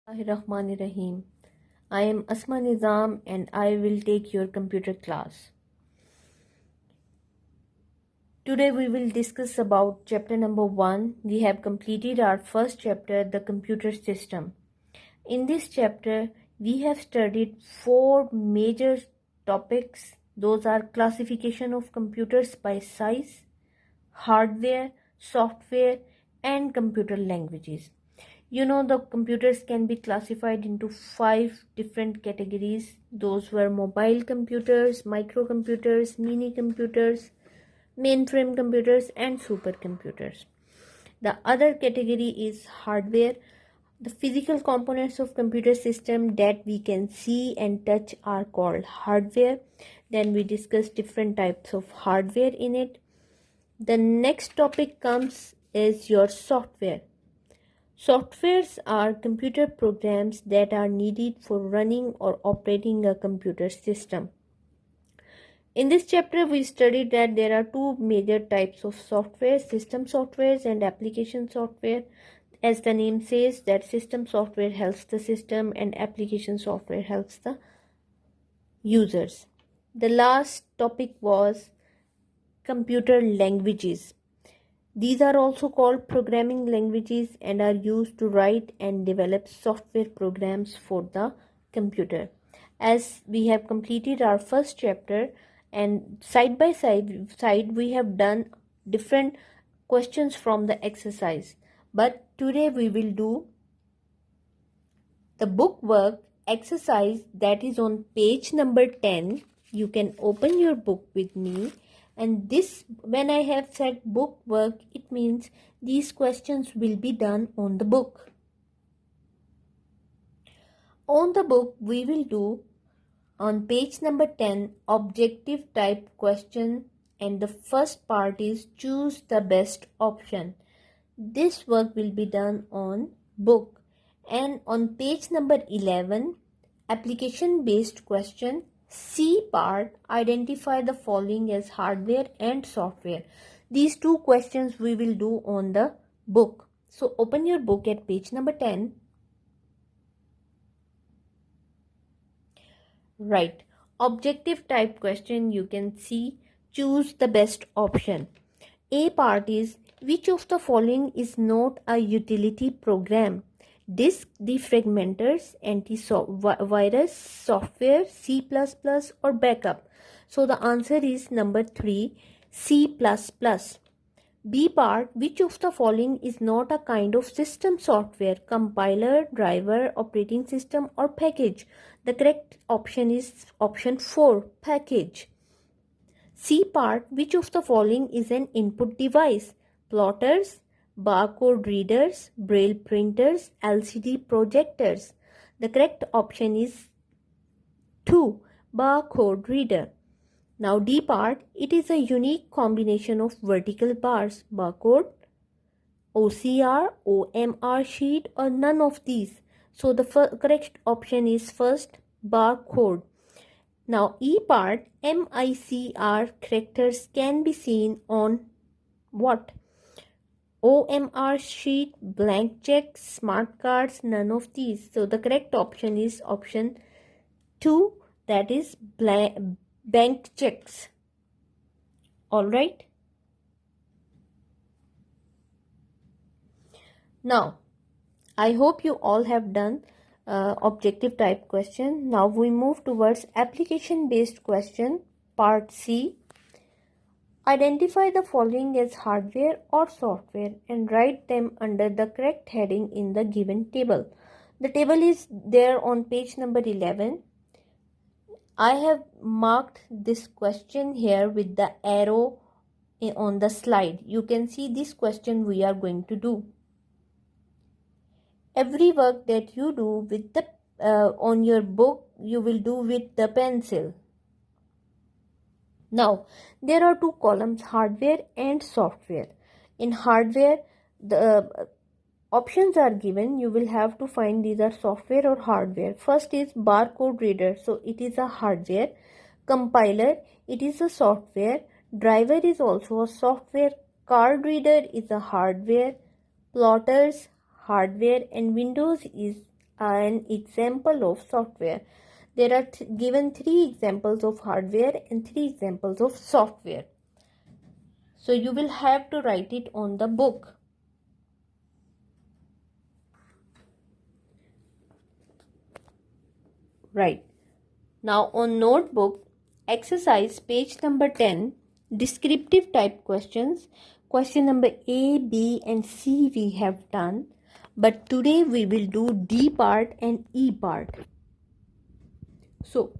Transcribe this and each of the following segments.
Bismillahirrahmanirrahim. I am Asma Nizam and I will take your computer class. Today we will discuss about chapter number 1. We have completed our first chapter, the computer system. In this chapter, we have studied 4 major topics. Those are classification of computers by size, hardware, software, and computer languages. You know, the computers can be classified into 5 different categories. Those were mobile computers, microcomputers, mini computers, mainframe computers, and supercomputers. The other category is hardware. The physical components of computer system that we can see and touch are called hardware. Then we discuss different types of hardware in it. The next topic comes is your software. Softwares are computer programs that are needed for running or operating a computer system. In this chapter, we studied that there are 2 major types of software, system softwares and application software. As the name says, that system software helps the system and application software helps the users. The last topic was computer languages. These are also called programming languages and are used to write and develop software programs for the computer. As we have completed our first chapter and side by side we have done different questions from the exercise. But today we will do the book work exercise that is on page number 10. You can open your book with me. And this, when I have said book work, it means these questions will be done on the book. On the book, we will do on page number 10 objective type question, and the first part is choose the best option. This work will be done on book. And on page number 11, application based question, C part, identify the following as hardware and software. These 2 questions we will do on the book. So open your book at page number 10. Right. Objective type question, you can see choose the best option. A part is which of the following is not a utility program? Disk defragmenters, antivirus, software, C++, or backup. So the answer is number 3, C++. B part, which of the following is not a kind of system software? Compiler, driver, operating system, or package? The correct option is option 4, package. C part, which of the following is an input device? Plotters, barcode readers, braille printers, LCD projectors. The correct option is 2, barcode reader. Now D part, it is a unique combination of vertical bars, barcode, OCR, OMR sheet, or none of these. So the correct option is first, barcode. Now E part, MICR characters can be seen on what? OMR sheet, blank checks, smart cards, none of these. So the correct option is option 2, that is bank checks. Alright. Now, I hope you all have done objective type question. Now we move towards application based question, part C. Identify the following as hardware or software and write them under the correct heading in the given table. The table is there on page number 11. I have marked this question here with the arrow on the slide. You can see this question we are going to do. Every work that you do with the on your book, you will do with the pencil. Now, there are 2 columns, hardware and software. In hardware, the options are given. You will have to find these are software or hardware. First is barcode reader. So, it is a hardware. Compiler, it is a software. Driver is also a software. Card reader is a hardware. Plotters, hardware. And Windows is an example of software. There are given 3 examples of hardware and 3 examples of software. So you will have to write it on the book. Right. Now on notebook, exercise page number 10, descriptive type questions. Question number A, B and C we have done. But today we will do D part and E part. So,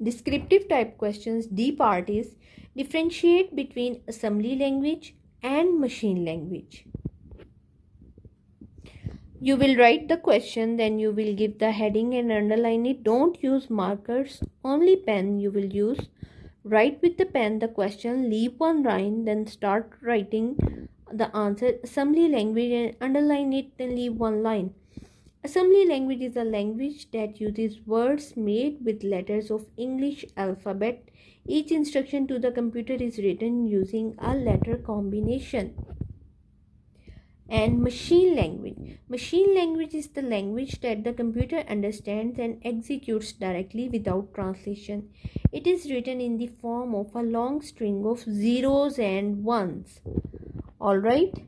descriptive type questions, D part is differentiate between assembly language and machine language. You will write the question, then you will give the heading and underline it. Don't use markers, only pen you will use. Write with the pen the question, leave one line, then start writing the answer. Assembly language and underline it, then leave one line. Assembly language is a language that uses words made with letters of English alphabet. Each instruction to the computer is written using a letter combination. And machine language. Machine language is the language that the computer understands and executes directly without translation. It is written in the form of a long string of zeros and ones. Alright,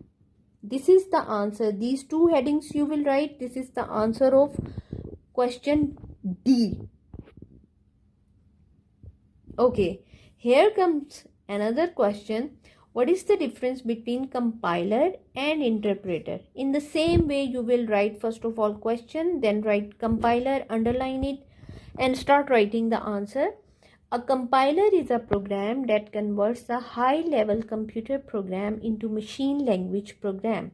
this is the answer. These 2 headings you will write. This is the answer of question D. Okay, here comes another question. What is the difference between compiler and interpreter? In the same way, you will write first of all question, then write compiler, underline it and start writing the answer. A compiler is a program that converts a high-level computer program into machine language program.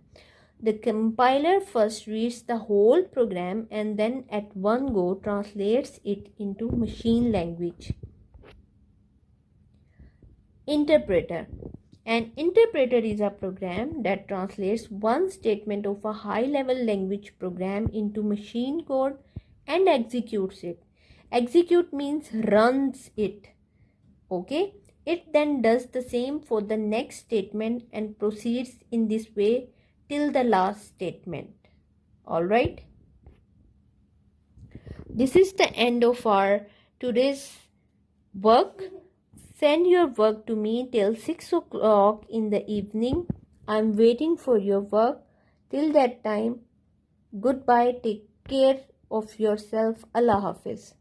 The compiler first reads the whole program and then at one go translates it into machine language. Interpreter. An interpreter is a program that translates one statement of a high-level language program into machine code and executes it. Execute means runs it. Okay. It then does the same for the next statement and proceeds in this way till the last statement. Alright. This is the end of our today's work. Send your work to me till 6 o'clock in the evening. I'm waiting for your work. Till that time, goodbye. Take care of yourself. Allah Hafiz.